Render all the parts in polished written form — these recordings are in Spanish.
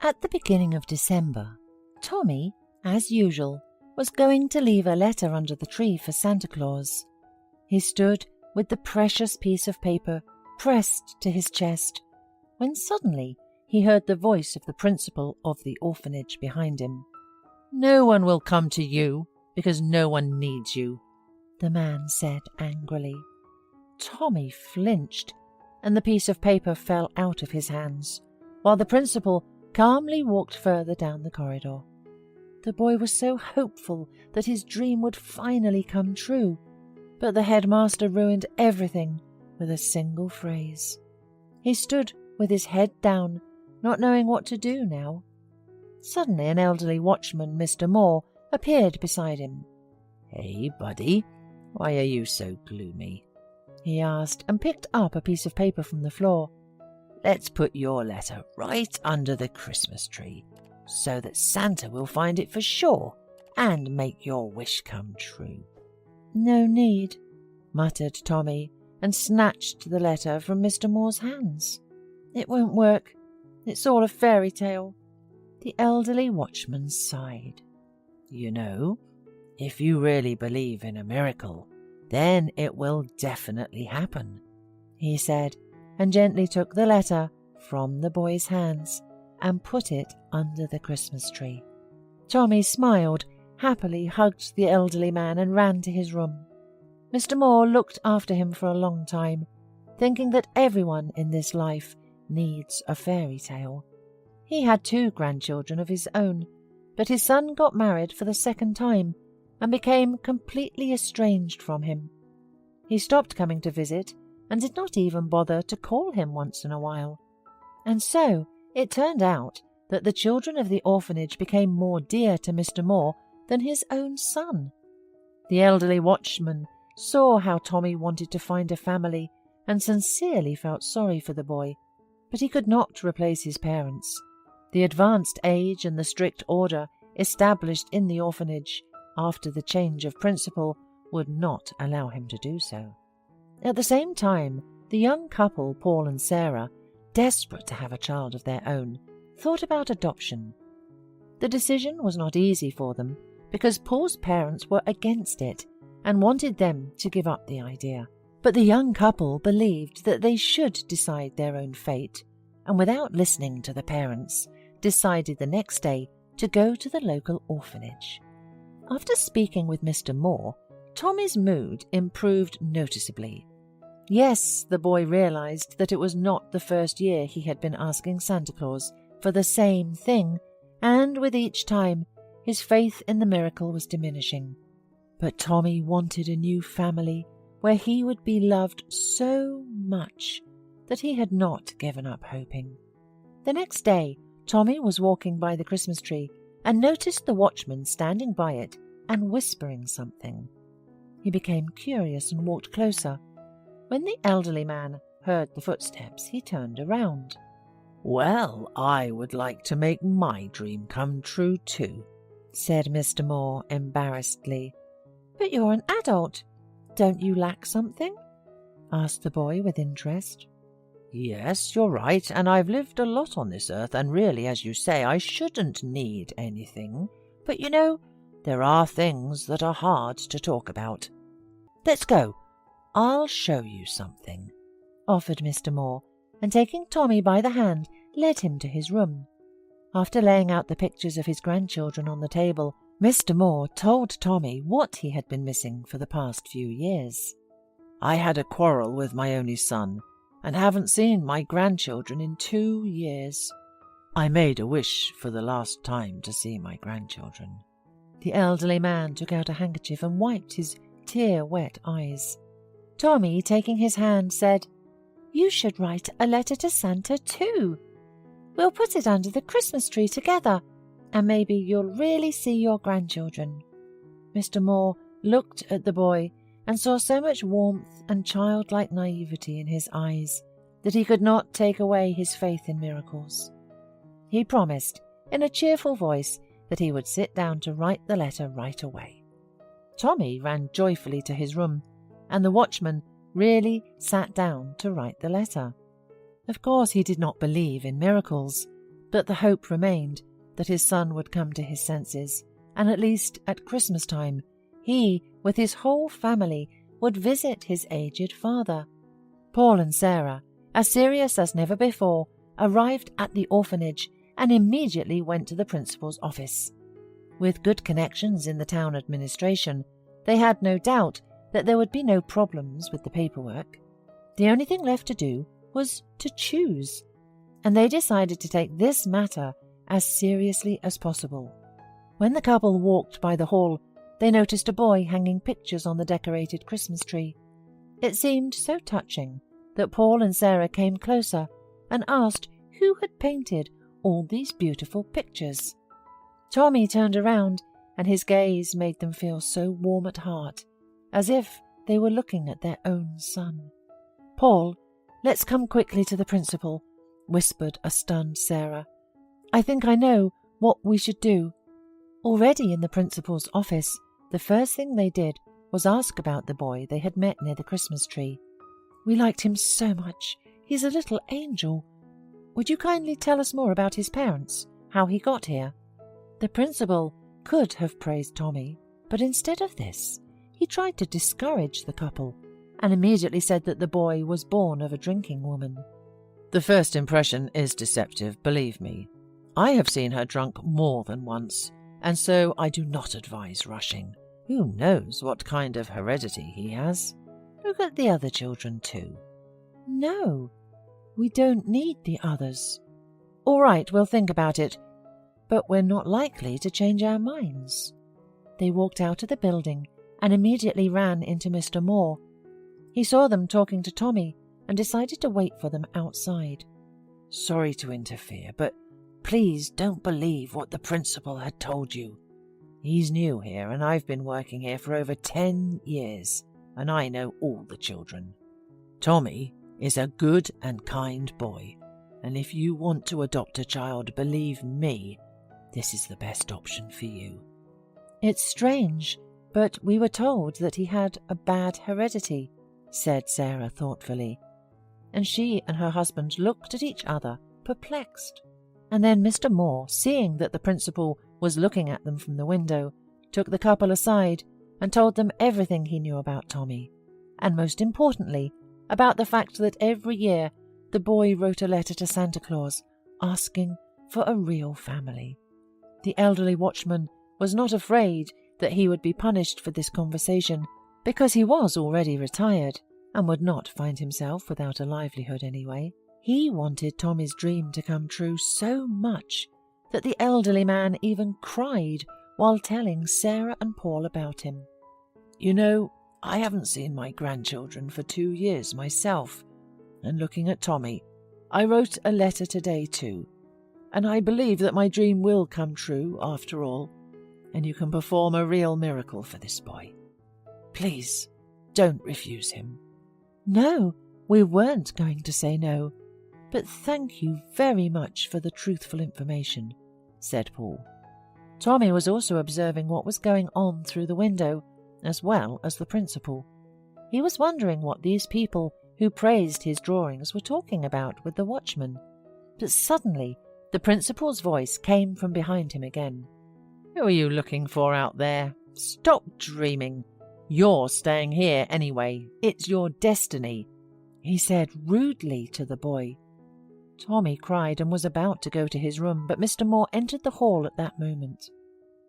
At the beginning of December, Tommy, as usual, was going to leave a letter under the tree for Santa Claus. He stood with the precious piece of paper pressed to his chest, when suddenly he heard the voice of the principal of the orphanage behind him. "No one will come to you, because no one needs you," the man said angrily. Tommy flinched, and the piece of paper fell out of his hands, while the principal calmly walked further down the corridor. The boy was so hopeful that his dream would finally come true, but the headmaster ruined everything with a single phrase. He stood with his head down, not knowing what to do now. Suddenly an elderly watchman, Mr. Moore, appeared beside him. "Hey, buddy, why are you so gloomy?" he asked, and picked up a piece of paper from the floor. "Let's put your letter right under the Christmas tree, so that Santa will find it for sure and make your wish come true." "No need," muttered Tommy, and snatched the letter from Mr. Moore's hands. "It won't work. It's all a fairy tale." The elderly watchman sighed. "You know, if you really believe in a miracle, then it will definitely happen," he said, and gently took the letter from the boy's hands and put it under the Christmas tree. Tommy smiled, happily hugged the elderly man and ran to his room. Mr. Moore looked after him for a long time, thinking that everyone in this life needs a fairy tale. He had 2 grandchildren of his own, but his son got married for the 2nd time and became completely estranged from him. He stopped coming to visit and did not even bother to call him once in a while. And so it turned out that the children of the orphanage became more dear to Mr. Moore than his own son. The elderly watchman saw how Tommy wanted to find a family and sincerely felt sorry for the boy, but he could not replace his parents. The advanced age and the strict order established in the orphanage after the change of principal would not allow him to do so. At the same time, the young couple, Paul and Sarah, desperate to have a child of their own, thought about adoption. The decision was not easy for them because Paul's parents were against it and wanted them to give up the idea. But the young couple believed that they should decide their own fate, and without listening to the parents, decided the next day to go to the local orphanage. After speaking with Mr. Moore, Tommy's mood improved noticeably. Yes, the boy realized that it was not the first year he had been asking Santa Claus for the same thing, and with each time his faith in the miracle was diminishing. But Tommy wanted a new family where he would be loved so much that he had not given up hoping. The next day, Tommy was walking by the Christmas tree and noticed the watchman standing by it and whispering something. He became curious and walked closer. When the elderly man heard the footsteps, he turned around. "Well, I would like to make my dream come true too," said Mr. Moore embarrassedly. "But you're an adult. Don't you lack something?" asked the boy with interest. "Yes, you're right, and I've lived a lot on this earth, and really, as you say, I shouldn't need anything. But you know, there are things that are hard to talk about. Let's go. I'll show you something," offered Mr. Moore, and taking Tommy by the hand, led him to his room. After laying out the pictures of his grandchildren on the table, Mr. Moore told Tommy what he had been missing for the past few years. "I had a quarrel with my only son, and haven't seen my grandchildren in 2 years. I made a wish for the last time to see my grandchildren." The elderly man took out a handkerchief and wiped his tear-wet eyes. Tommy, taking his hand, said, "You should write a letter to Santa too. We'll put it under the Christmas tree together, and maybe you'll really see your grandchildren." Mr. Moore looked at the boy and saw so much warmth and childlike naivety in his eyes that he could not take away his faith in miracles. He promised, in a cheerful voice, that he would sit down to write the letter right away. Tommy ran joyfully to his room, and the watchman really sat down to write the letter. Of course he did not believe in miracles, But the hope remained that his son would come to his senses, and at least at Christmas time, he, with his whole family, would visit his aged father. Paul and Sarah, as serious as never before, arrived at the orphanage and immediately went to the principal's office. With good connections in the town administration, they had no doubt that there would be no problems with the paperwork. The only thing left to do was to choose, and they decided to take this matter as seriously as possible. When the couple walked by the hall, they noticed a boy hanging pictures on the decorated Christmas tree. It seemed so touching that Paul and Sarah came closer and asked who had painted all these beautiful pictures. Tommy turned around, and his gaze made them feel so warm at heart, as if they were looking at their own son. "Paul, let's come quickly to the principal," whispered a stunned Sarah. "I think I know what we should do." Already in the principal's office, the first thing they did was ask about the boy they had met near the Christmas tree. "We liked him so much. He's a little angel. Would you kindly tell us more about his parents, how he got here?" The principal could have praised Tommy, but instead of this, he tried to discourage the couple and immediately said that the boy was born of a drinking woman. "The first impression is deceptive, believe me. I have seen her drunk more than once, and so I do not advise rushing. Who knows what kind of heredity he has? Look at the other children too." "No, we don't need the others." "All right, we'll think about it, but we're not likely to change our minds." They walked out of the building and immediately ran into Mr. Moore. He saw them talking to Tommy and decided to wait for them outside. "Sorry to interfere, but please don't believe what the principal had told you. He's new here, and I've been working here for over 10 years, and I know all the children. Tommy is a good and kind boy, and if you want to adopt a child, believe me, this is the best option for you." "It's strange, but we were told that he had a bad heredity," said Sarah thoughtfully, and she and her husband looked at each other, perplexed. And then Mr. Moore, seeing that the principal was looking at them from the window, took the couple aside and told them everything he knew about Tommy, and most importantly, about the fact that every year the boy wrote a letter to Santa Claus asking for a real family. The elderly watchman was not afraid that he would be punished for this conversation, because he was already retired and would not find himself without a livelihood anyway. He wanted Tommy's dream to come true so much that the elderly man even cried while telling Sarah and Paul about him. "You know, I haven't seen my grandchildren for 2 years myself, and looking at Tommy, I wrote a letter today too, and I believe that my dream will come true after all, and you can perform a real miracle for this boy. Please, don't refuse him." "No, we weren't going to say no, but thank you very much for the truthful information," said Paul. Tommy was also observing what was going on through the window, as well as the principal. He was wondering what these people who praised his drawings were talking about with the watchman. But suddenly the principal's voice came from behind him again. "Who are you looking for out there? Stop dreaming. You're staying here anyway. It's your destiny," he said rudely to the boy. Tommy cried and was about to go to his room, but Mr. Moore entered the hall at that moment.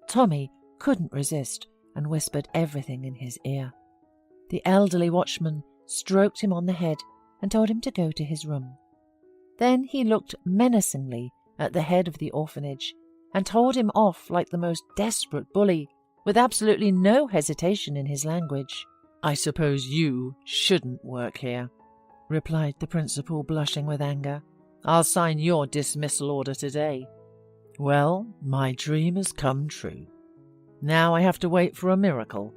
Tommy couldn't resist and whispered everything in his ear. The elderly watchman stroked him on the head and told him to go to his room. Then he looked menacingly at the head of the orphanage and told him off like the most desperate bully, with absolutely no hesitation in his language. "I suppose you shouldn't work here," replied the principal, blushing with anger. "I'll sign your dismissal order today." "Well, my dream has come true. Now I have to wait for a miracle,"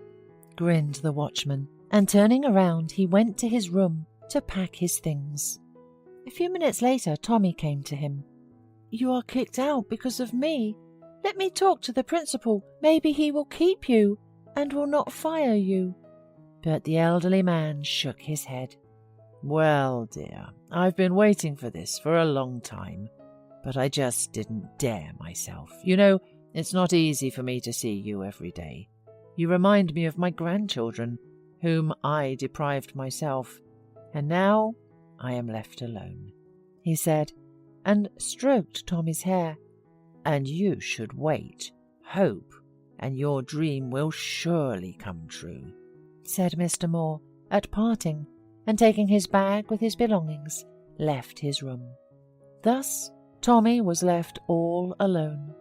grinned the watchman, and turning around he went to his room to pack his things. A few minutes later Tommy came to him. "You are kicked out because of me. Let me talk to the principal. Maybe he will keep you and will not fire you." But the elderly man shook his head. "Well, dear, I've been waiting for this for a long time. but I just didn't dare myself. You know, it's not easy for me to see you every day. You remind me of my grandchildren, whom I deprived myself, and now I am left alone," he said, and stroked Tommy's hair. "And you should wait, hope, and your dream will surely come true," said Mr. Moore at parting, and taking his bag with his belongings, left his room. Thus Tommy was left all alone,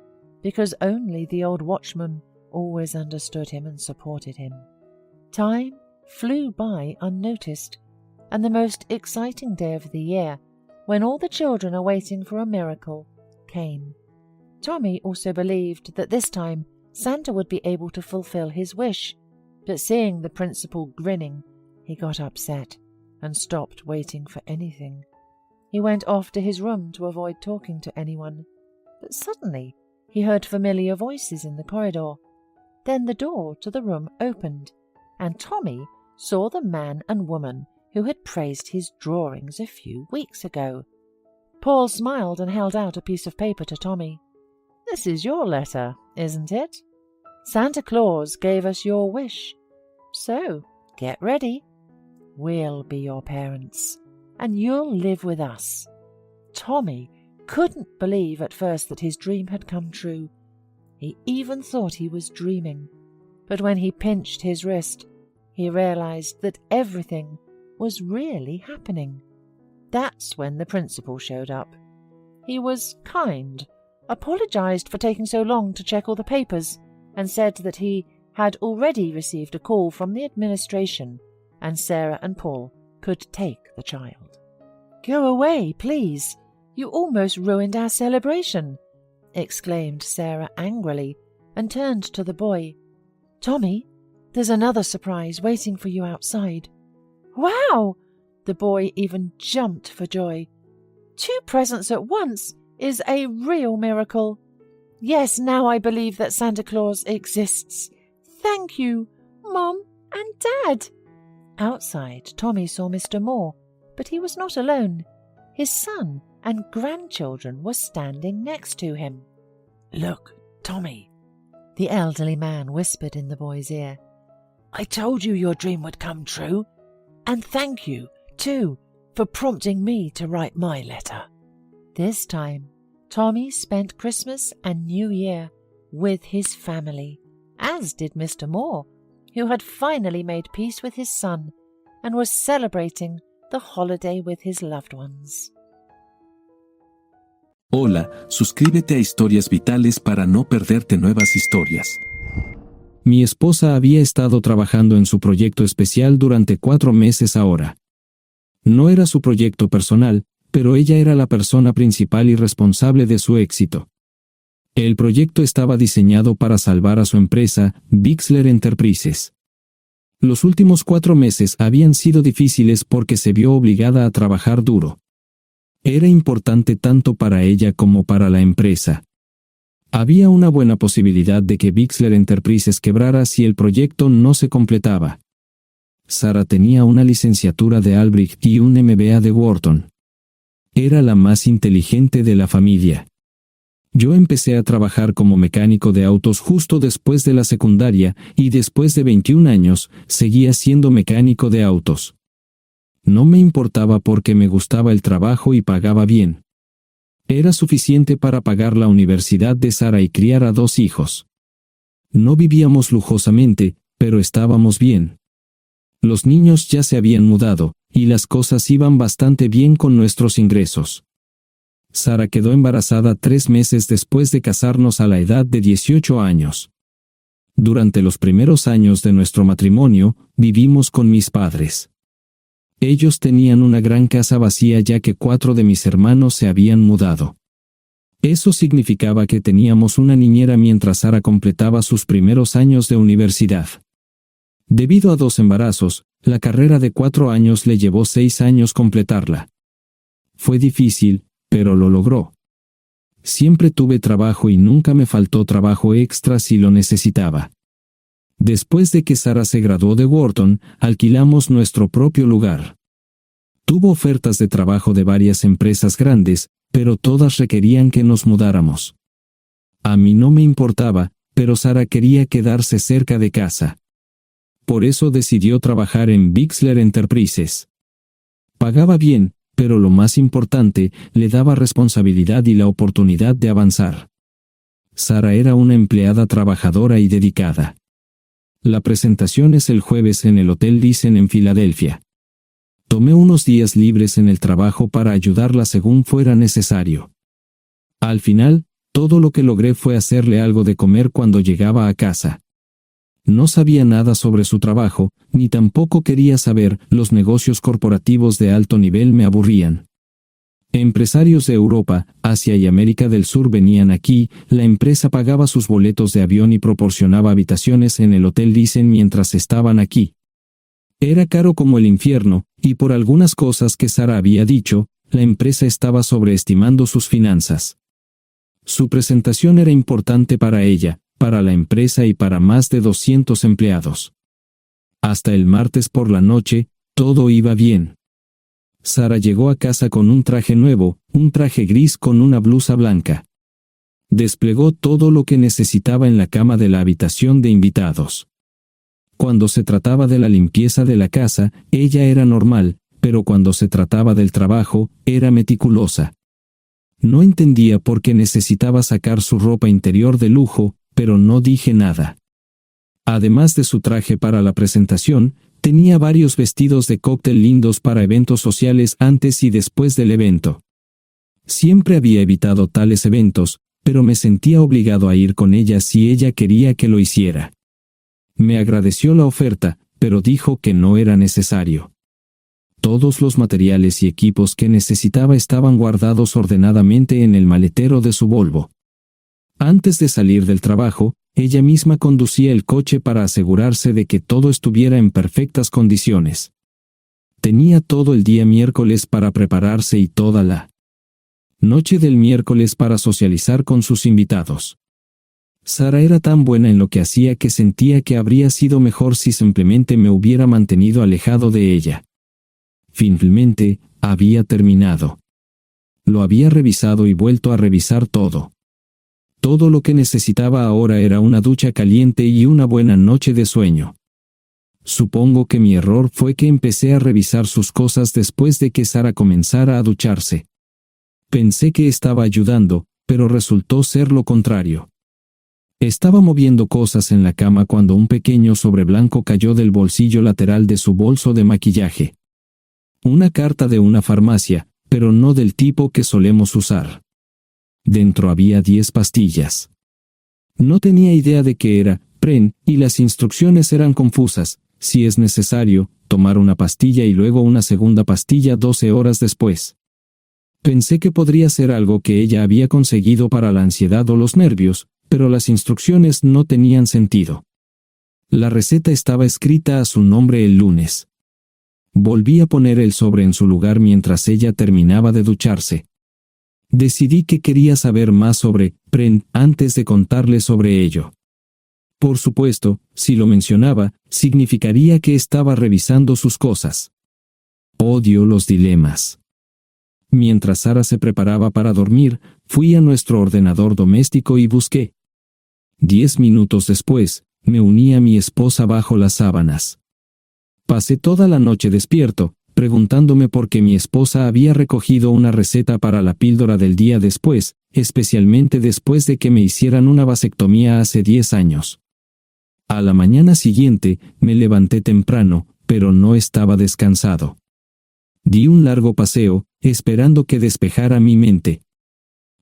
because only the old watchman always understood him and supported him. Time flew by unnoticed, and the most exciting day of the year, when all the children are waiting for a miracle, came. Tommy also believed that this time Santa would be able to fulfill his wish, but seeing the principal grinning, he got upset and stopped waiting for anything. He went off to his room to avoid talking to anyone, but suddenly he heard familiar voices in the corridor. Then the door to the room opened, and Tommy saw the man and woman who had praised his drawings a few weeks ago. Paul smiled and held out a piece of paper to Tommy. "This is your letter, isn't it? Santa Claus gave us your wish. So, get ready. We'll be your parents, and you'll live with us." Tommy couldn't believe at first that his dream had come true. He even thought he was dreaming, but when he pinched his wrist, he realized that everything was really happening. That's when the principal showed up. He was kind, apologized for taking so long to check all the papers, and said that he had already received a call from the administration and Sarah and Paul could take the child. "Go away, please. You almost ruined our celebration," exclaimed Sarah angrily, and turned to the boy. "Tommy, there's another surprise waiting for you outside." "Wow!" The boy even jumped for joy. "2 presents at once is a real miracle. Yes, now I believe that Santa Claus exists. Thank you, Mom and Dad." Outside, Tommy saw Mr. Moore, but he was not alone. His son and grandchildren were standing next to him. "Look, Tommy," the elderly man whispered in the boy's ear. "I told you your dream would come true. And thank you, too, for prompting me to write my letter." This time, Tommy spent Christmas and New Year with his family, as did Mr. Moore, who had finally made peace with his son and was celebrating the holiday with his loved ones. Hola, suscríbete a Historias Vitales para no perderte nuevas historias. Mi esposa había estado trabajando en su proyecto especial durante 4 meses ahora. No era su proyecto personal, pero ella era la persona principal y responsable de su éxito. El proyecto estaba diseñado para salvar a su empresa, Bixler Enterprises. Los últimos 4 meses habían sido difíciles porque se vio obligada a trabajar duro. Era importante tanto para ella como para la empresa. Había una buena posibilidad de que Bixler Enterprises quebrara si el proyecto no se completaba. Sarah tenía una licenciatura de Albrecht y un MBA de Wharton. Era la más inteligente de la familia. Yo empecé a trabajar como mecánico de autos justo después de la secundaria y después de 21 años seguía siendo mecánico de autos. No me importaba porque me gustaba el trabajo y pagaba bien. Era suficiente para pagar la universidad de Sarah y criar a 2 hijos. No vivíamos lujosamente, pero estábamos bien. Los niños ya se habían mudado, y las cosas iban bastante bien con nuestros ingresos. Sarah quedó embarazada 3 meses después de casarnos a la edad de 18 años. Durante los primeros años de nuestro matrimonio, vivimos con mis padres. Ellos tenían una gran casa vacía ya que 4 de mis hermanos se habían mudado. Eso significaba que teníamos una niñera mientras Sarah completaba sus primeros años de universidad. Debido a 2 embarazos, la carrera de 4 años le llevó 6 años completarla. Fue difícil, pero lo logró. Siempre tuve trabajo y nunca me faltó trabajo extra si lo necesitaba. Después de que Sarah se graduó de Wharton, alquilamos nuestro propio lugar. Tuvo ofertas de trabajo de varias empresas grandes, pero todas requerían que nos mudáramos. A mí no me importaba, pero Sara quería quedarse cerca de casa. Por eso decidió trabajar en Bixler Enterprises. Pagaba bien, pero lo más importante, le daba responsabilidad y la oportunidad de avanzar. Sara era una empleada trabajadora y dedicada. La presentación es el jueves en el Hotel Dicen en Filadelfia. Tomé unos días libres en el trabajo para ayudarla según fuera necesario. Al final, todo lo que logré fue hacerle algo de comer cuando llegaba a casa. No sabía nada sobre su trabajo, ni tampoco quería saber. Los negocios corporativos de alto nivel me aburrían. Empresarios de Europa, Asia y América del Sur venían aquí, la empresa pagaba sus boletos de avión y proporcionaba habitaciones en el Hotel Dicen mientras estaban aquí. Era caro como el infierno, y por algunas cosas que Sara había dicho, la empresa estaba sobreestimando sus finanzas. Su presentación era importante para ella, para la empresa y para más de 200 empleados. Hasta el martes por la noche, todo iba bien. Sara llegó a casa con un traje nuevo, un traje gris con una blusa blanca. Desplegó todo lo que necesitaba en la cama de la habitación de invitados. Cuando se trataba de la limpieza de la casa, ella era normal, pero cuando se trataba del trabajo, era meticulosa. No entendía por qué necesitaba sacar su ropa interior de lujo, pero no dije nada. Además de su traje para la presentación, tenía varios vestidos de cóctel lindos para eventos sociales antes y después del evento. Siempre había evitado tales eventos, pero me sentía obligado a ir con ella si ella quería que lo hiciera. Me agradeció la oferta, pero dijo que no era necesario. Todos los materiales y equipos que necesitaba estaban guardados ordenadamente en el maletero de su Volvo. Antes de salir del trabajo, ella misma conducía el coche para asegurarse de que todo estuviera en perfectas condiciones. Tenía todo el día miércoles para prepararse y toda la noche del miércoles para socializar con sus invitados. Sara era tan buena en lo que hacía que sentía que habría sido mejor si simplemente me hubiera mantenido alejado de ella. Finalmente, había terminado. Lo había revisado y vuelto a revisar todo. Todo lo que necesitaba ahora era una ducha caliente y una buena noche de sueño. Supongo que mi error fue que empecé a revisar sus cosas después de que Sara comenzara a ducharse. Pensé que estaba ayudando, pero resultó ser lo contrario. Estaba moviendo cosas en la cama cuando un pequeño sobre blanco cayó del bolsillo lateral de su bolso de maquillaje. Una carta de una farmacia, pero no del tipo que solemos usar. Dentro había 10 pastillas. No tenía idea de qué era, Pren, y las instrucciones eran confusas. Si es necesario, tomar una pastilla y luego una segunda pastilla 12 horas después. Pensé que podría ser algo que ella había conseguido para la ansiedad o los nervios, pero las instrucciones no tenían sentido. La receta estaba escrita a su nombre el lunes. Volví a poner el sobre en su lugar mientras ella terminaba de ducharse. Decidí que quería saber más sobre Pren antes de contarle sobre ello. Por supuesto, si lo mencionaba, significaría que estaba revisando sus cosas. Odio los dilemas. Mientras Sara se preparaba para dormir, fui a nuestro ordenador doméstico y busqué. 10 minutos después, me uní a mi esposa bajo las sábanas. Pasé toda la noche despierto, preguntándome por qué mi esposa había recogido una receta para la píldora del día después, especialmente después de que me hicieran una vasectomía hace 10 años. A la mañana siguiente, me levanté temprano, pero no estaba descansado. Di un largo paseo, esperando que despejara mi mente.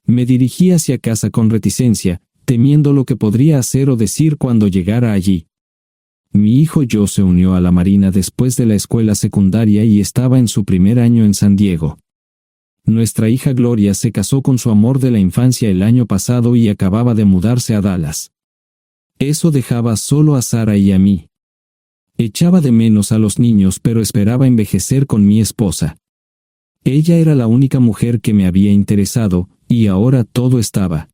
Me dirigí hacia casa con reticencia, temiendo lo que podría hacer o decir cuando llegara allí. Mi hijo Joe se unió a la Marina después de la escuela secundaria y estaba en su primer año en San Diego. Nuestra hija Gloria se casó con su amor de la infancia el año pasado y acababa de mudarse a Dallas. Eso dejaba solo a Sara y a mí. Echaba de menos a los niños, pero esperaba envejecer con mi esposa. Ella era la única mujer que me había interesado, y ahora todo estaba.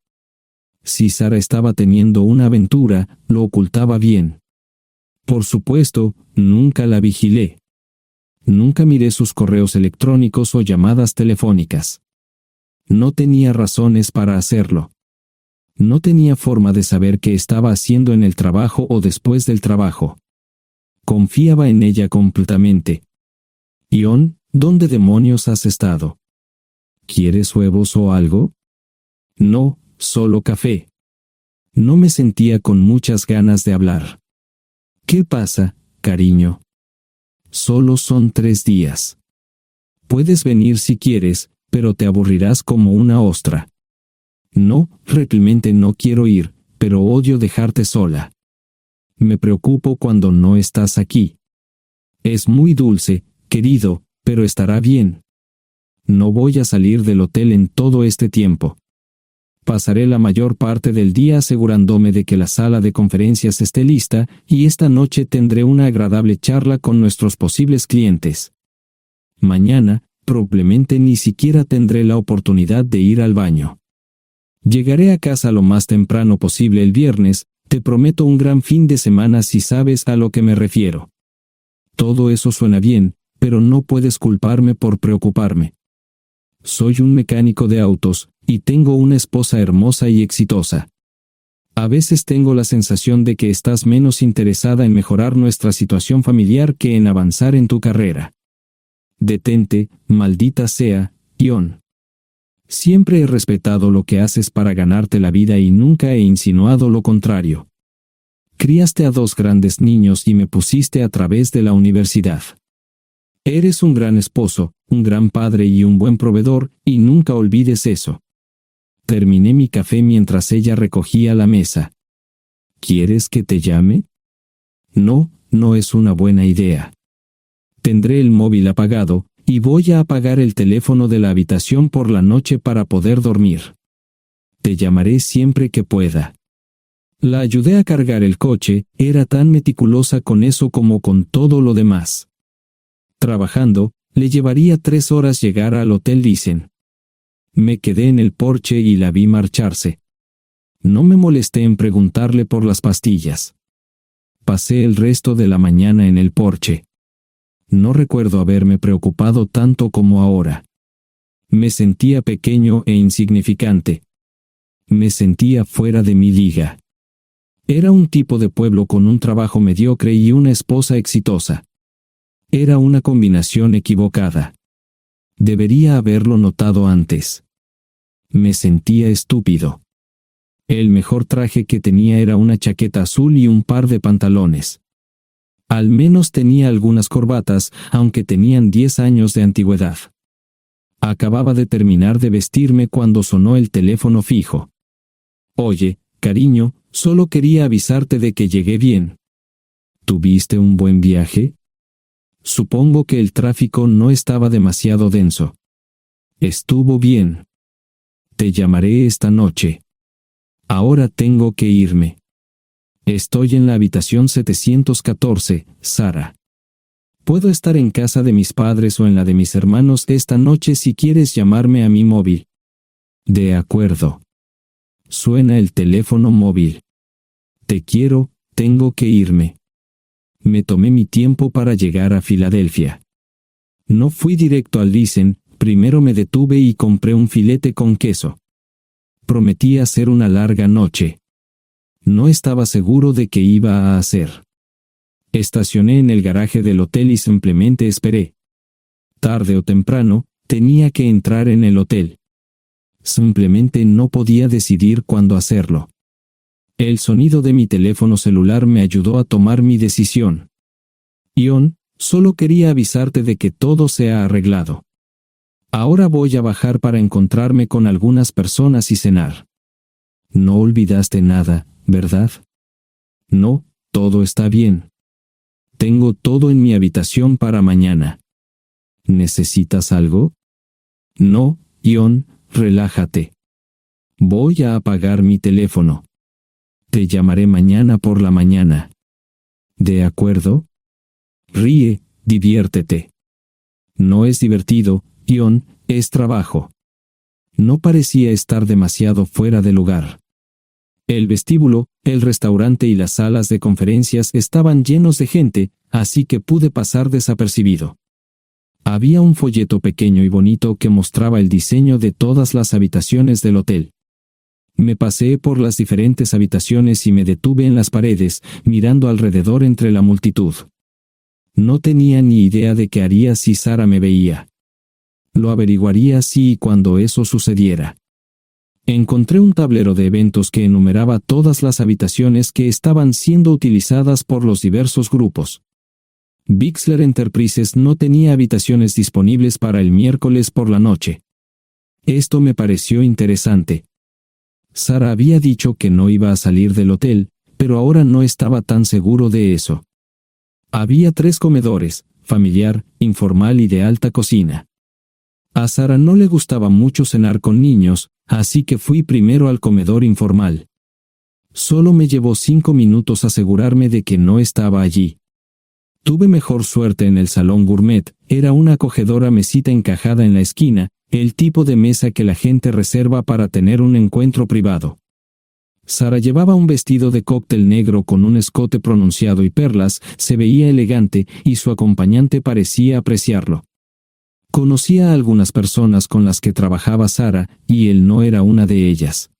Si Sara estaba teniendo una aventura, lo ocultaba bien. Por supuesto, nunca la vigilé. Nunca miré sus correos electrónicos o llamadas telefónicas. No tenía razones para hacerlo. No tenía forma de saber qué estaba haciendo en el trabajo o después del trabajo. Confiaba en ella completamente. Ion, ¿dónde demonios has estado? ¿Quieres huevos o algo? No, solo café. No me sentía con muchas ganas de hablar. ¿Qué pasa, cariño? Solo son 3 días. Puedes venir si quieres, pero te aburrirás como una ostra. No, realmente no quiero ir, pero odio dejarte sola. Me preocupo cuando no estás aquí. Es muy dulce, querido, pero estará bien. No voy a salir del hotel en todo este tiempo. Pasaré la mayor parte del día asegurándome de que la sala de conferencias esté lista, y esta noche tendré una agradable charla con nuestros posibles clientes. Mañana, probablemente ni siquiera tendré la oportunidad de ir al baño. Llegaré a casa lo más temprano posible el viernes, te prometo un gran fin de semana si sabes a lo que me refiero. Todo eso suena bien, pero no puedes culparme por preocuparme. Soy un mecánico de autos, y tengo una esposa hermosa y exitosa. A veces tengo la sensación de que estás menos interesada en mejorar nuestra situación familiar que en avanzar en tu carrera. Detente, maldita sea, Ion. Siempre he respetado lo que haces para ganarte la vida y nunca he insinuado lo contrario. Criaste a 2 grandes niños y me pusiste a través de la universidad. Eres un gran esposo, un gran padre y un buen proveedor, y nunca olvides eso. Terminé mi café mientras ella recogía la mesa. ¿Quieres que te llame? No, no es una buena idea. Tendré el móvil apagado, y voy a apagar el teléfono de la habitación por la noche para poder dormir. Te llamaré siempre que pueda. La ayudé a cargar el coche, era tan meticulosa con eso como con todo lo demás. Trabajando, le llevaría 3 horas llegar al Hotel Lysen. Me quedé en el porche y la vi marcharse. No me molesté en preguntarle por las pastillas. Pasé el resto de la mañana en el porche. No recuerdo haberme preocupado tanto como ahora. Me sentía pequeño e insignificante. Me sentía fuera de mi liga. Era un tipo de pueblo con un trabajo mediocre y una esposa exitosa. Era una combinación equivocada. Debería haberlo notado antes. Me sentía estúpido. El mejor traje que tenía era una chaqueta azul y un par de pantalones. Al menos tenía algunas corbatas, aunque tenían 10 años de antigüedad. Acababa de terminar de vestirme cuando sonó el teléfono fijo. Oye, cariño, solo quería avisarte de que llegué bien. ¿Tuviste un buen viaje? Supongo que el tráfico no estaba demasiado denso. Estuvo bien. Te llamaré esta noche. Ahora tengo que irme. Estoy en la habitación 714, Sara. Puedo estar en casa de mis padres o en la de mis hermanos esta noche si quieres llamarme a mi móvil. De acuerdo. Suena el teléfono móvil. Te quiero, tengo que irme. Me tomé mi tiempo para llegar a Filadelfia. No fui directo al Lysen, primero me detuve y compré un filete con queso. Prometí hacer una larga noche. No estaba seguro de qué iba a hacer. Estacioné en el garaje del hotel y simplemente esperé. Tarde o temprano, tenía que entrar en el hotel. Simplemente no podía decidir cuándo hacerlo. El sonido de mi teléfono celular me ayudó a tomar mi decisión. Ion, solo quería avisarte de que todo se ha arreglado. Ahora voy a bajar para encontrarme con algunas personas y cenar. No olvidaste nada, ¿verdad? No, todo está bien. Tengo todo en mi habitación para mañana. ¿Necesitas algo? No, Ion, relájate. Voy a apagar mi teléfono. Te llamaré mañana por la mañana. ¿De acuerdo? Ríe, diviértete. No es divertido, Ion, es trabajo. No parecía estar demasiado fuera de lugar. El vestíbulo, el restaurante y las salas de conferencias estaban llenos de gente, así que pude pasar desapercibido. Había un folleto pequeño y bonito que mostraba el diseño de todas las habitaciones del hotel. Me paseé por las diferentes habitaciones y me detuve en las paredes, mirando alrededor entre la multitud. No tenía ni idea de qué haría si Sara me veía. Lo averiguaría si y cuando eso sucediera. Encontré un tablero de eventos que enumeraba todas las habitaciones que estaban siendo utilizadas por los diversos grupos. Bixler Enterprises no tenía habitaciones disponibles para el miércoles por la noche. Esto me pareció interesante. Sara había dicho que no iba a salir del hotel, pero ahora no estaba tan seguro de eso. Había 3 comedores, familiar, informal y de alta cocina. A Sara no le gustaba mucho cenar con niños, así que fui primero al comedor informal. Solo me llevó 5 minutos asegurarme de que no estaba allí. Tuve mejor suerte en el salón gourmet, era una acogedora mesita encajada en la esquina, el tipo de mesa que la gente reserva para tener un encuentro privado. Sara llevaba un vestido de cóctel negro con un escote pronunciado y perlas, se veía elegante y su acompañante parecía apreciarlo. Conocía a algunas personas con las que trabajaba Sara, y él no era una de ellas.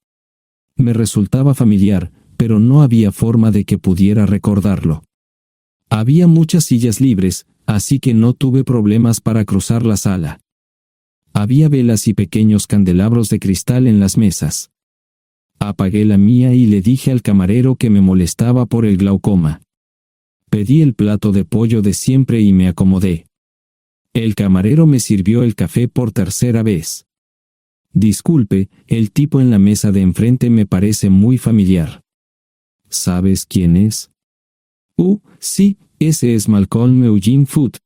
Me resultaba familiar, pero no había forma de que pudiera recordarlo. Había muchas sillas libres, así que no tuve problemas para cruzar la sala. Había velas y pequeños candelabros de cristal en las mesas. Apagué la mía y le dije al camarero que me molestaba por el glaucoma. Pedí el plato de pollo de siempre y me acomodé. El camarero me sirvió el café por tercera vez. Disculpe, el tipo en la mesa de enfrente me parece muy familiar. ¿Sabes quién es? Sí, ese es Malcolm Eugene Foote.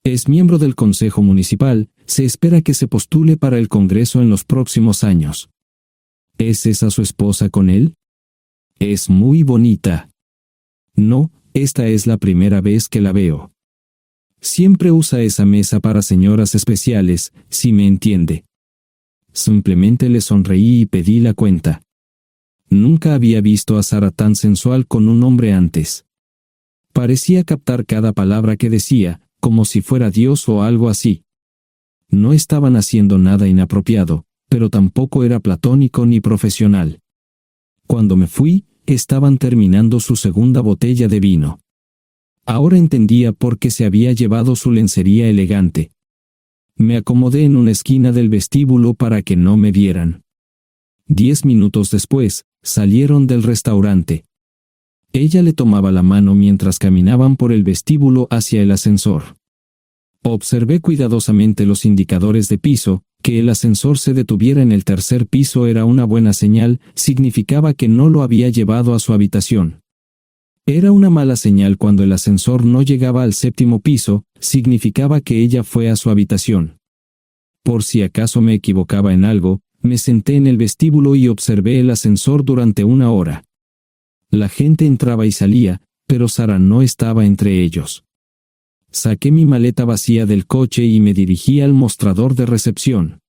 Es miembro del Consejo Municipal, se espera que se postule para el Congreso en los próximos años. ¿Es esa su esposa con él? Es muy bonita. No, esta es la primera vez que la veo. Siempre usa esa mesa para señoras especiales, si me entiende. Simplemente le sonreí y pedí la cuenta. Nunca había visto a Sara tan sensual con un hombre antes. Parecía captar cada palabra que decía, como si fuera Dios o algo así. No estaban haciendo nada inapropiado, pero tampoco era platónico ni profesional. Cuando me fui, estaban terminando su segunda botella de vino. Ahora entendía por qué se había llevado su lencería elegante. Me acomodé en una esquina del vestíbulo para que no me vieran. 10 minutos después, salieron del restaurante. Ella le tomaba la mano mientras caminaban por el vestíbulo hacia el ascensor. Observé cuidadosamente los indicadores de piso. Que el ascensor se detuviera en el tercer piso era una buena señal, significaba que no lo había llevado a su habitación. Era una mala señal cuando el ascensor no llegaba al 7º piso, significaba que ella fue a su habitación. Por si acaso me equivocaba en algo, me senté en el vestíbulo y observé el ascensor durante 1 hora. La gente entraba y salía, pero Sara no estaba entre ellos. Saqué mi maleta vacía del coche y me dirigí al mostrador de recepción.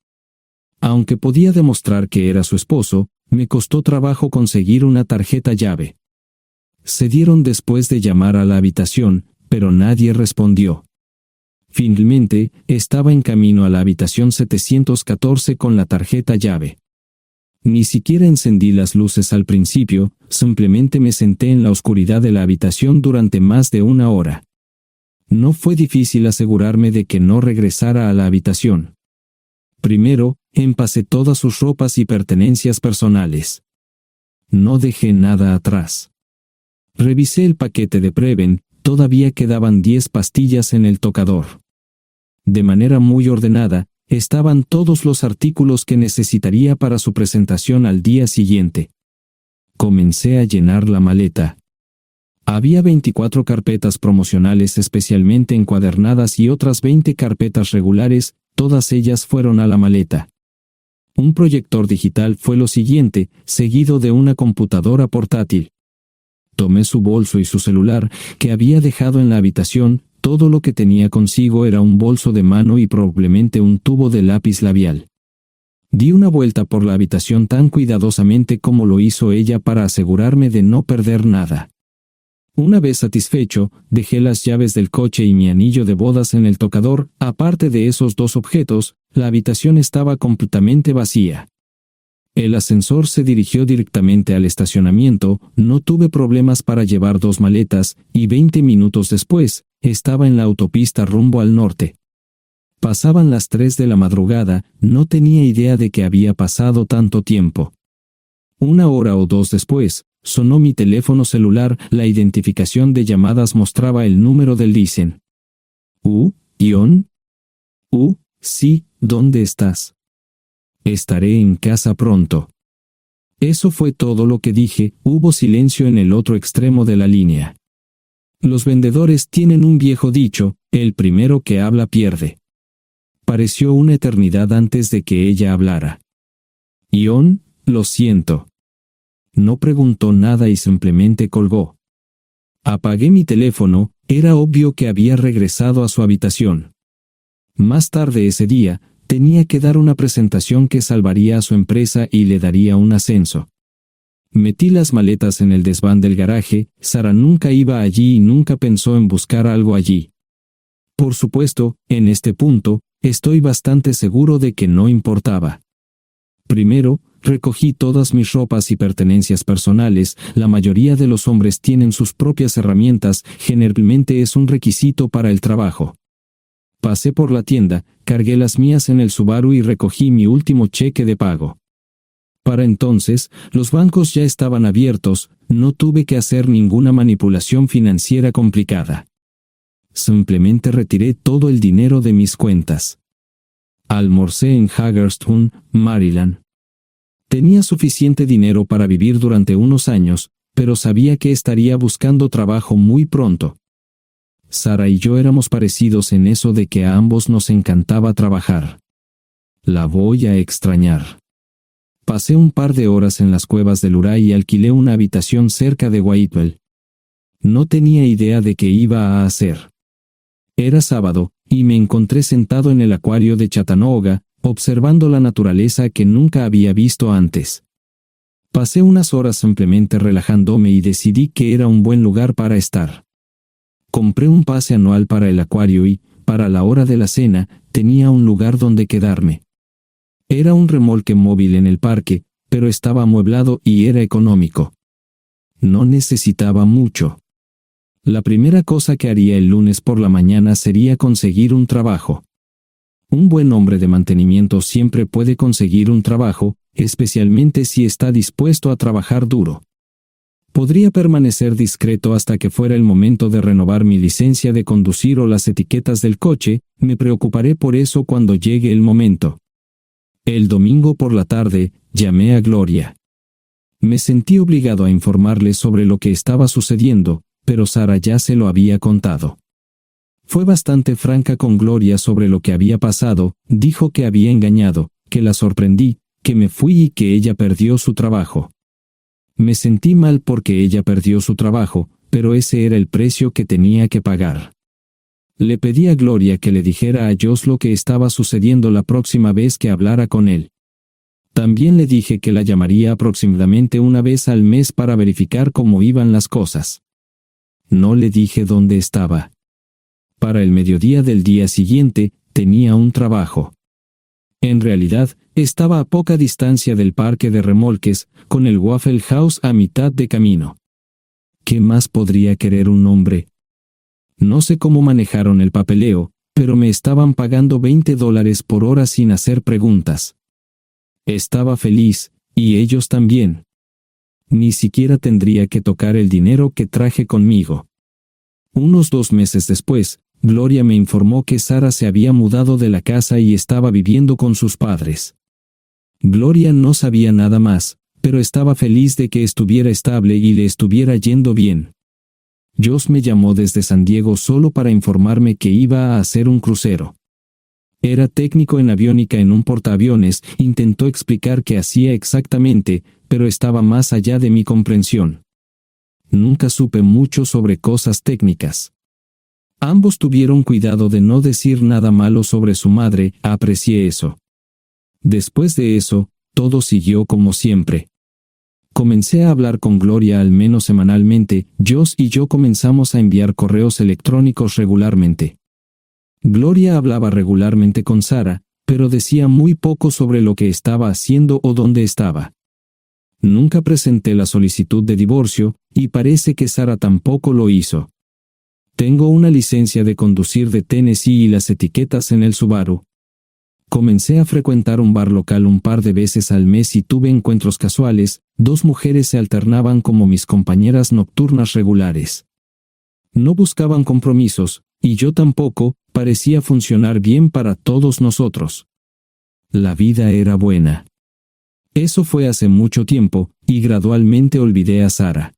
Aunque podía demostrar que era su esposo, me costó trabajo conseguir una tarjeta llave. Se dieron después de llamar a la habitación, pero nadie respondió. Finalmente, estaba en camino a la habitación 714 con la tarjeta llave. Ni siquiera encendí las luces al principio, simplemente me senté en la oscuridad de la habitación durante más de 1 hora. No fue difícil asegurarme de que no regresara a la habitación. Primero, empacé todas sus ropas y pertenencias personales. No dejé nada atrás. Revisé el paquete de Preven, todavía quedaban 10 pastillas en el tocador. De manera muy ordenada, estaban todos los artículos que necesitaría para su presentación al día siguiente. Comencé a llenar la maleta. Había 24 carpetas promocionales especialmente encuadernadas y otras 20 carpetas regulares, todas ellas fueron a la maleta. Un proyector digital fue lo siguiente, seguido de una computadora portátil. Tomé su bolso y su celular, que había dejado en la habitación. Todo lo que tenía consigo era un bolso de mano y probablemente un tubo de lápiz labial. Di una vuelta por la habitación tan cuidadosamente como lo hizo ella para asegurarme de no perder nada. Una vez satisfecho, dejé las llaves del coche y mi anillo de bodas en el tocador. Aparte de esos dos objetos, la habitación estaba completamente vacía. El ascensor se dirigió directamente al estacionamiento, no tuve problemas para llevar 2 maletas, y 20 minutos después, estaba en la autopista rumbo al norte. Pasaban las 3 de la madrugada, no tenía idea de que había pasado tanto tiempo. 1 hora o 2 después, sonó mi teléfono celular, la identificación de llamadas mostraba el número del Listen. ¿Ion? Sí, ¿dónde estás? Estaré en casa pronto. Eso fue todo lo que dije. Hubo silencio en el otro extremo de la línea. Los vendedores tienen un viejo dicho, el primero que habla pierde. Pareció una eternidad antes de que ella hablara. Ion, lo siento. No preguntó nada y simplemente colgó. Apagué mi teléfono, era obvio que había regresado a su habitación. Más tarde ese día, tenía que dar una presentación que salvaría a su empresa y le daría un ascenso. Metí las maletas en el desván del garaje. Sara nunca iba allí y nunca pensó en buscar algo allí. Por supuesto, en este punto, estoy bastante seguro de que no importaba. Primero, recogí todas mis ropas y pertenencias personales. La mayoría de los hombres tienen sus propias herramientas, generalmente es un requisito para el trabajo. Pasé por la tienda, cargué las mías en el Subaru y recogí mi último cheque de pago. Para entonces, los bancos ya estaban abiertos, no tuve que hacer ninguna manipulación financiera complicada. Simplemente retiré todo el dinero de mis cuentas. Almorcé en Hagerstown, Maryland. Tenía suficiente dinero para vivir durante unos años, pero sabía que estaría buscando trabajo muy pronto. Sara y yo éramos parecidos en eso de que a ambos nos encantaba trabajar. La voy a extrañar. Pasé un par de horas en las cuevas del Uray y alquilé una habitación cerca de Whitewell. No tenía idea de qué iba a hacer. Era sábado, y me encontré sentado en el acuario de Chattanooga, observando la naturaleza que nunca había visto antes. Pasé unas horas simplemente relajándome y decidí que era un buen lugar para estar. Compré un pase anual para el acuario y, para la hora de la cena, tenía un lugar donde quedarme. Era un remolque móvil en el parque, pero estaba amueblado y era económico. No necesitaba mucho. La primera cosa que haría el lunes por la mañana sería conseguir un trabajo. Un buen hombre de mantenimiento siempre puede conseguir un trabajo, especialmente si está dispuesto a trabajar duro. Podría permanecer discreto hasta que fuera el momento de renovar mi licencia de conducir o las etiquetas del coche. Me preocuparé por eso cuando llegue el momento. El domingo por la tarde, llamé a Gloria. Me sentí obligado a informarle sobre lo que estaba sucediendo, pero Sara ya se lo había contado. Fue bastante franca con Gloria sobre lo que había pasado. Dijo que había engañado, que la sorprendí, que me fui y que ella perdió su trabajo. Me sentí mal porque ella perdió su trabajo, pero ese era el precio que tenía que pagar. Le pedí a Gloria que le dijera a Josh lo que estaba sucediendo la próxima vez que hablara con él. También le dije que la llamaría aproximadamente una vez al mes para verificar cómo iban las cosas. No le dije dónde estaba. Para el mediodía del día siguiente, tenía un trabajo. En realidad, estaba a poca distancia del parque de remolques, con el Waffle House a mitad de camino. ¿Qué más podría querer un hombre? No sé cómo manejaron el papeleo, pero me estaban pagando $20 por hora sin hacer preguntas. Estaba feliz, y ellos también. Ni siquiera tendría que tocar el dinero que traje conmigo. Unos 2 meses después, Gloria me informó que Sara se había mudado de la casa y estaba viviendo con sus padres. Gloria no sabía nada más, pero estaba feliz de que estuviera estable y le estuviera yendo bien. Josh me llamó desde San Diego solo para informarme que iba a hacer un crucero. Era técnico en aviónica en un portaaviones. Intentó explicar qué hacía exactamente, pero estaba más allá de mi comprensión. Nunca supe mucho sobre cosas técnicas. Ambos tuvieron cuidado de no decir nada malo sobre su madre. Aprecié eso. Después de eso, todo siguió como siempre. Comencé a hablar con Gloria al menos semanalmente. Josh y yo comenzamos a enviar correos electrónicos regularmente. Gloria hablaba regularmente con Sara, pero decía muy poco sobre lo que estaba haciendo o dónde estaba. Nunca presenté la solicitud de divorcio, y parece que Sara tampoco lo hizo. Tengo una licencia de conducir de Tennessee y las etiquetas en el Subaru. Comencé a frecuentar un bar local un par de veces al mes y tuve encuentros casuales. 2 mujeres se alternaban como mis compañeras nocturnas regulares. No buscaban compromisos, y yo tampoco. Parecía funcionar bien para todos nosotros. La vida era buena. Eso fue hace mucho tiempo, y gradualmente olvidé a Sara.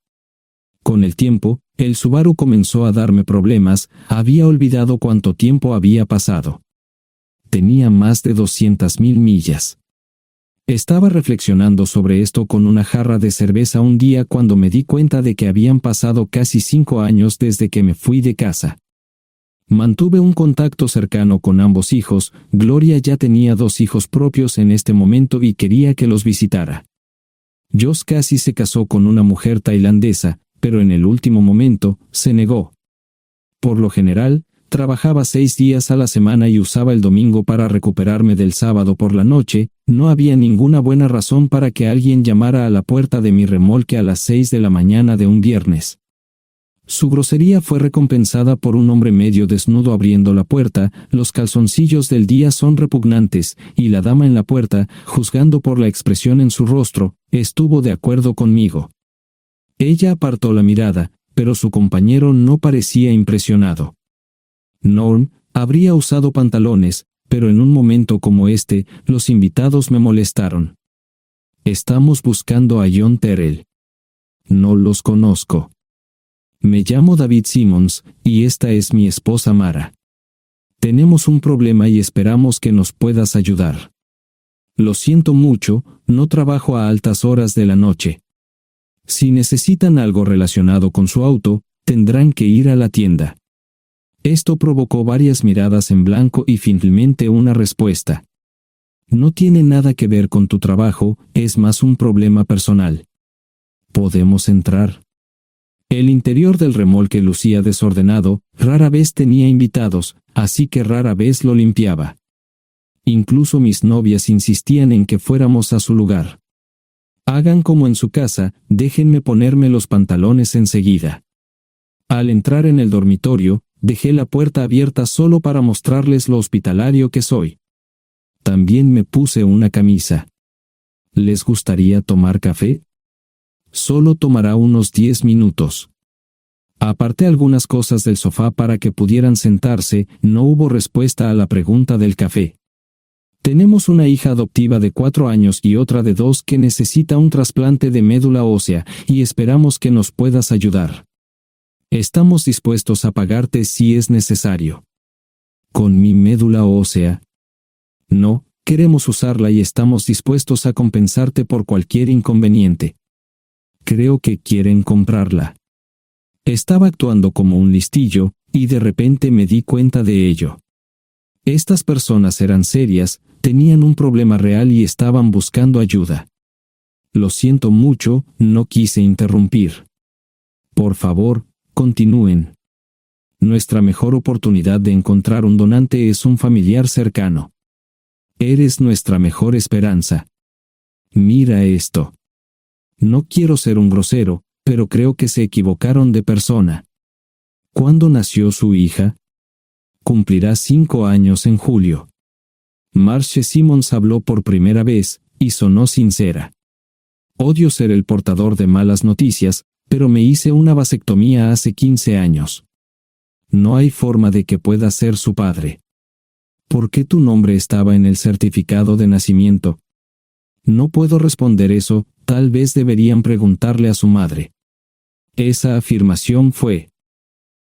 Con el tiempo, el Subaru comenzó a darme problemas. Había olvidado cuánto tiempo había pasado. Tenía más de 200.000 millas. Estaba reflexionando sobre esto con una jarra de cerveza un día cuando me di cuenta de que habían pasado casi 5 años desde que me fui de casa. Mantuve un contacto cercano con ambos hijos. Gloria ya tenía 2 hijos propios en este momento y quería que los visitara. Josh casi se casó con una mujer tailandesa, pero en el último momento se negó. Por lo general, trabajaba 6 días a la semana y usaba el domingo para recuperarme del sábado por la noche. No había ninguna buena razón para que alguien llamara a la puerta de mi remolque a las 6 de la mañana de un viernes. Su grosería fue recompensada por un hombre medio desnudo abriendo la puerta. Los calzoncillos del día son repugnantes, y la dama en la puerta, juzgando por la expresión en su rostro, estuvo de acuerdo conmigo. Ella apartó la mirada, pero su compañero no parecía impresionado. Norm habría usado pantalones, pero en un momento como este, los invitados me molestaron. Estamos buscando a John Terrell. No los conozco. Me llamo David Simmons, y esta es mi esposa Mara. Tenemos un problema y esperamos que nos puedas ayudar. Lo siento mucho, no trabajo a altas horas de la noche. Si necesitan algo relacionado con su auto, tendrán que ir a la tienda. Esto provocó varias miradas en blanco y finalmente una respuesta. No tiene nada que ver con tu trabajo, es más un problema personal. ¿Podemos entrar? El interior del remolque lucía desordenado, rara vez tenía invitados, así que rara vez lo limpiaba. Incluso mis novias insistían en que fuéramos a su lugar. Hagan como en su casa, déjenme ponerme los pantalones enseguida. Al entrar en el dormitorio, dejé la puerta abierta solo para mostrarles lo hospitalario que soy. También me puse una camisa. ¿Les gustaría tomar café? Solo tomará unos 10 minutos. Aparté algunas cosas del sofá para que pudieran sentarse. No hubo respuesta a la pregunta del café. Tenemos una hija adoptiva de 4 años y otra de 2 que necesita un trasplante de médula ósea, y esperamos que nos puedas ayudar. Estamos dispuestos a pagarte si es necesario. ¿Con mi médula ósea? No, queremos usarla y estamos dispuestos a compensarte por cualquier inconveniente. Creo que quieren comprarla. Estaba actuando como un listillo, y de repente me di cuenta de ello. Estas personas eran serias, tenían un problema real y estaban buscando ayuda. Lo siento mucho, no quise interrumpir. Por favor, continúen. Nuestra mejor oportunidad de encontrar un donante es un familiar cercano. Eres nuestra mejor esperanza. Mira esto. No quiero ser un grosero, pero creo que se equivocaron de persona. ¿Cuándo nació su hija? Cumplirá 5 años en julio. Marcia Simmons habló por primera vez, y sonó sincera. Odio ser el portador de malas noticias, pero me hice una vasectomía hace 15 años. No hay forma de que pueda ser su padre. ¿Por qué tu nombre estaba en el certificado de nacimiento? No puedo responder eso, tal vez deberían preguntarle a su madre. Esa afirmación fue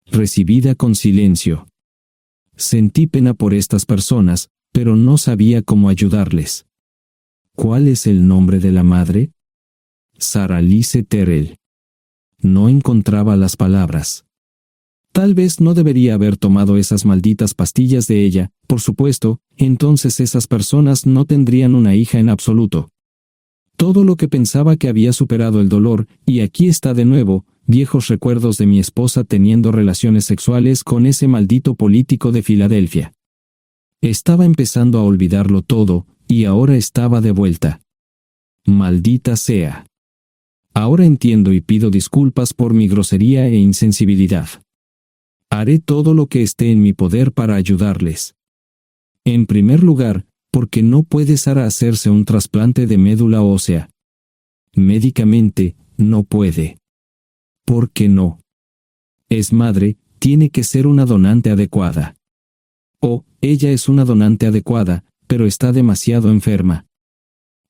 recibida con silencio. Sentí pena por estas personas, pero no sabía cómo ayudarles. ¿Cuál es el nombre de la madre? Sarah Lise Terrell. No encontraba las palabras. Tal vez no debería haber tomado esas malditas pastillas de ella, por supuesto, entonces esas personas no tendrían una hija en absoluto. Todo lo que pensaba que había superado el dolor, y aquí está de nuevo, viejos recuerdos de mi esposa teniendo relaciones sexuales con ese maldito político de Filadelfia. Estaba empezando a olvidarlo todo, y ahora estaba de vuelta. Maldita sea. Ahora entiendo y pido disculpas por mi grosería e insensibilidad. Haré todo lo que esté en mi poder para ayudarles. En primer lugar, porque no puede Sara hacerse un trasplante de médula ósea. Médicamente, no puede. ¿Por qué no? Es madre, tiene que ser una donante adecuada. Ella es una donante adecuada, pero está demasiado enferma.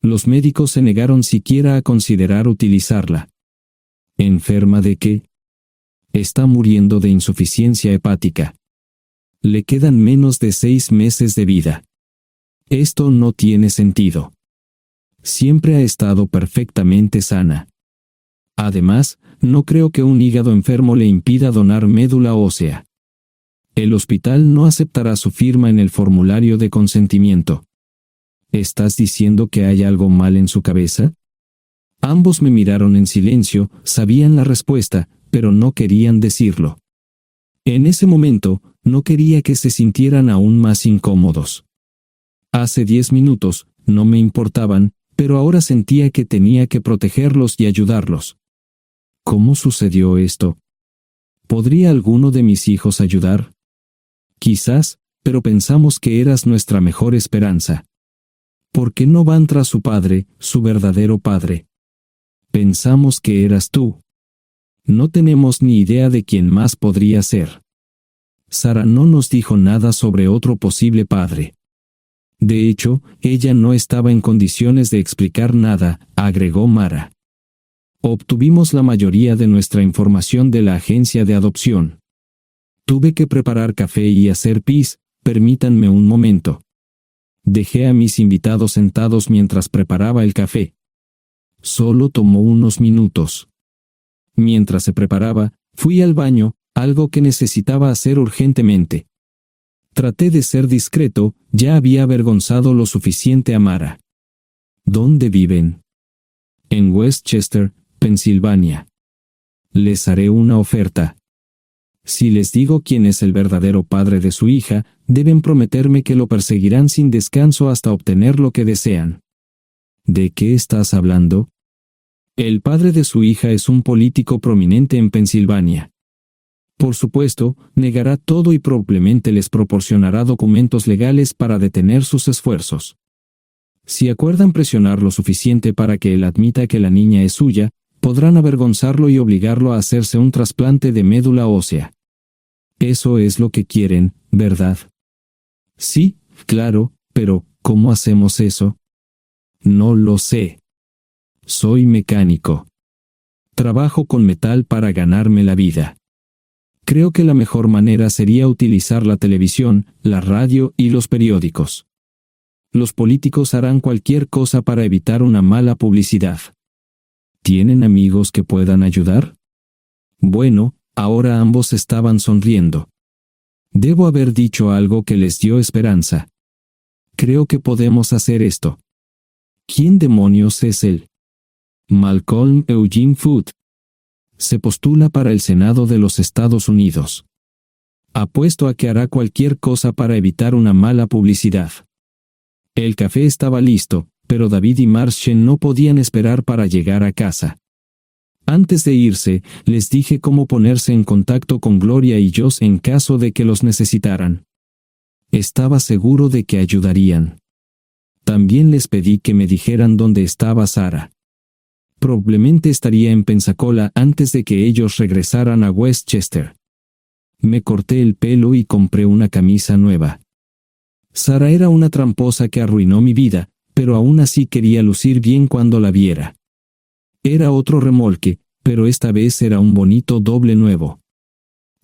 Los médicos se negaron siquiera a considerar utilizarla. ¿Enferma de qué? Está muriendo de insuficiencia hepática. Le quedan menos de 6 meses de vida. Esto no tiene sentido. Siempre ha estado perfectamente sana. Además, no creo que un hígado enfermo le impida donar médula ósea. El hospital no aceptará su firma en el formulario de consentimiento. ¿Estás diciendo que hay algo mal en su cabeza? Ambos me miraron en silencio, sabían la respuesta, pero no querían decirlo. En ese momento, no quería que se sintieran aún más incómodos. Hace 10 minutos, no me importaban, pero ahora sentía que tenía que protegerlos y ayudarlos. ¿Cómo sucedió esto? ¿Podría alguno de mis hijos ayudar? Quizás, pero pensamos que eras nuestra mejor esperanza. ¿Por qué no van tras su padre, su verdadero padre? Pensamos que eras tú. No tenemos ni idea de quién más podría ser. Sara no nos dijo nada sobre otro posible padre. De hecho, ella no estaba en condiciones de explicar nada, agregó Mara. Obtuvimos la mayoría de nuestra información de la agencia de adopción. Tuve que preparar café y hacer pis, permítanme un momento. Dejé a mis invitados sentados mientras preparaba el café. Solo tomó unos minutos. Mientras se preparaba, fui al baño, algo que necesitaba hacer urgentemente. Traté de ser discreto, ya había avergonzado lo suficiente a Mara. ¿Dónde viven? En Westchester, Pensilvania. Les haré una oferta. Si les digo quién es el verdadero padre de su hija, deben prometerme que lo perseguirán sin descanso hasta obtener lo que desean. ¿De qué estás hablando? El padre de su hija es un político prominente en Pensilvania. Por supuesto, negará todo y probablemente les proporcionará documentos legales para detener sus esfuerzos. Si acuerdan presionar lo suficiente para que él admita que la niña es suya, podrán avergonzarlo y obligarlo a hacerse un trasplante de médula ósea. Eso es lo que quieren, ¿verdad? Sí, claro, pero ¿cómo hacemos eso? No lo sé. Soy mecánico. Trabajo con metal para ganarme la vida. Creo que la mejor manera sería utilizar la televisión, la radio y los periódicos. Los políticos harán cualquier cosa para evitar una mala publicidad. ¿Tienen amigos que puedan ayudar? Bueno, ahora ambos estaban sonriendo. Debo haber dicho algo que les dio esperanza. Creo que podemos hacer esto. ¿Quién demonios es él? Malcolm Eugene Foote. Se postula para el Senado de los Estados Unidos. Apuesto a que hará cualquier cosa para evitar una mala publicidad. El café estaba listo, pero David y Marshen no podían esperar para llegar a casa. Antes de irse, les dije cómo ponerse en contacto con Gloria y Josh en caso de que los necesitaran. Estaba seguro de que ayudarían. También les pedí que me dijeran dónde estaba Sara. Probablemente estaría en Pensacola antes de que ellos regresaran a Westchester. Me corté el pelo y compré una camisa nueva. Sara era una tramposa que arruinó mi vida, pero aún así quería lucir bien cuando la viera. Era otro remolque, pero esta vez era un bonito doble nuevo.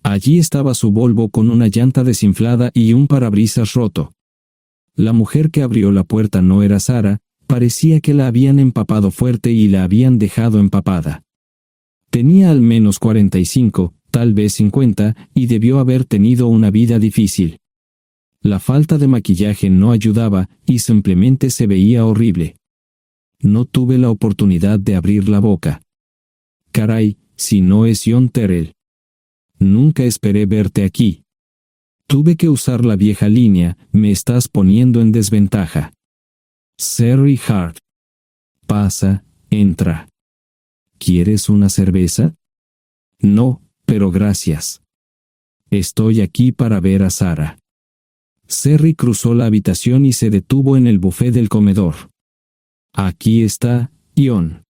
Allí estaba su Volvo con una llanta desinflada y un parabrisas roto. La mujer que abrió la puerta no era Sara, parecía que la habían empapado fuerte y la habían dejado empapada. Tenía al menos 45, tal vez 50, y debió haber tenido una vida difícil. La falta de maquillaje no ayudaba, y simplemente se veía horrible. No tuve la oportunidad de abrir la boca. Caray, si no es John Terrell. Nunca esperé verte aquí. Tuve que usar la vieja línea, me estás poniendo en desventaja. Serry Hart. Pasa, entra. ¿Quieres una cerveza? No, pero gracias. Estoy aquí para ver a Sara. Serry cruzó la habitación y se detuvo en el buffet del comedor. Aquí está, John.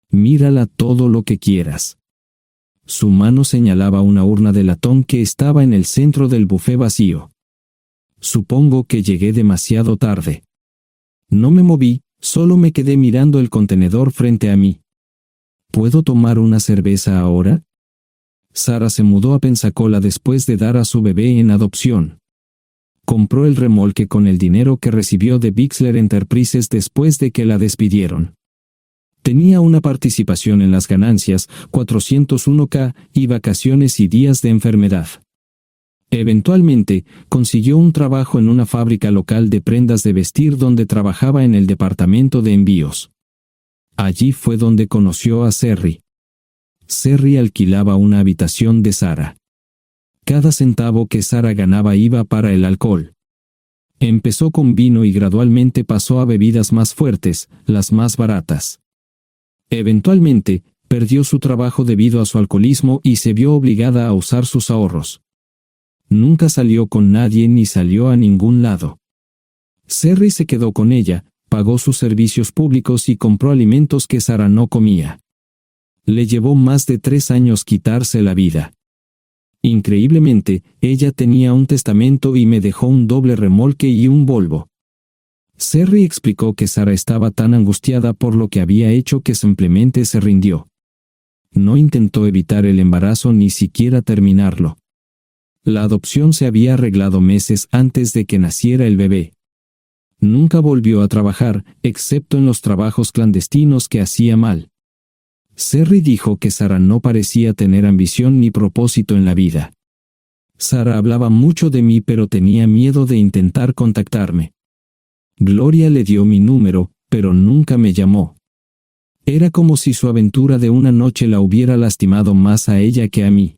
Mírala todo lo que quieras. Su mano señalaba una urna de latón que estaba en el centro del buffet vacío. Supongo que llegué demasiado tarde. No me moví, solo me quedé mirando el contenedor frente a mí. ¿Puedo tomar una cerveza ahora? Sara se mudó a Pensacola después de dar a su bebé en adopción. Compró el remolque con el dinero que recibió de Bixler Enterprises después de que la despidieron. Tenía una participación en las ganancias, 401k, y vacaciones y días de enfermedad. Eventualmente, consiguió un trabajo en una fábrica local de prendas de vestir donde trabajaba en el departamento de envíos. Allí fue donde conoció a Serry. Serry alquilaba una habitación de Sara. Cada centavo que Sara ganaba iba para el alcohol. Empezó con vino y gradualmente pasó a bebidas más fuertes, las más baratas. Eventualmente, perdió su trabajo debido a su alcoholismo y se vio obligada a usar sus ahorros. Nunca salió con nadie ni salió a ningún lado. Serry se quedó con ella, pagó sus servicios públicos y compró alimentos que Sara no comía. Le llevó más de 3 años quitarse la vida. Increíblemente, ella tenía un testamento y me dejó un doble remolque y un Volvo. Serry explicó que Sara estaba tan angustiada por lo que había hecho que simplemente se rindió. No intentó evitar el embarazo ni siquiera terminarlo. La adopción se había arreglado meses antes de que naciera el bebé. Nunca volvió a trabajar, excepto en los trabajos clandestinos que hacía mal. Serry dijo que Sara no parecía tener ambición ni propósito en la vida. Sara hablaba mucho de mí pero tenía miedo de intentar contactarme. Gloria le dio mi número, pero nunca me llamó. Era como si su aventura de una noche la hubiera lastimado más a ella que a mí.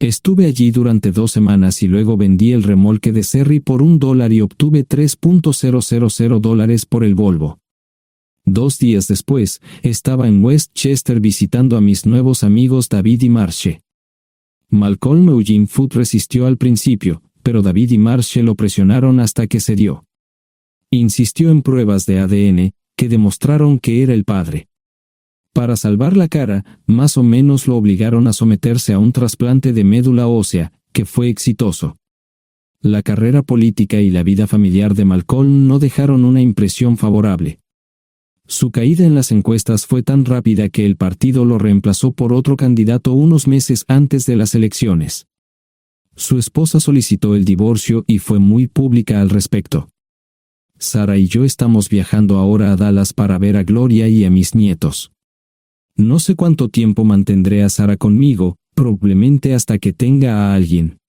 Estuve allí durante 2 semanas y luego vendí el remolque de Serry por $1 y obtuve $3,000 por el Volvo. 2 días después, estaba en Westchester visitando a mis nuevos amigos David y Marche. Malcolm Eugene Foote resistió al principio, pero David y Marche lo presionaron hasta que cedió. Insistió en pruebas de ADN, que demostraron que era el padre. Para salvar la cara, más o menos lo obligaron a someterse a un trasplante de médula ósea, que fue exitoso. La carrera política y la vida familiar de Malcolm no dejaron una impresión favorable. Su caída en las encuestas fue tan rápida que el partido lo reemplazó por otro candidato unos meses antes de las elecciones. Su esposa solicitó el divorcio y fue muy pública al respecto. Sara y yo estamos viajando ahora a Dallas para ver a Gloria y a mis nietos. No sé cuánto tiempo mantendré a Sara conmigo, probablemente hasta que tenga a alguien.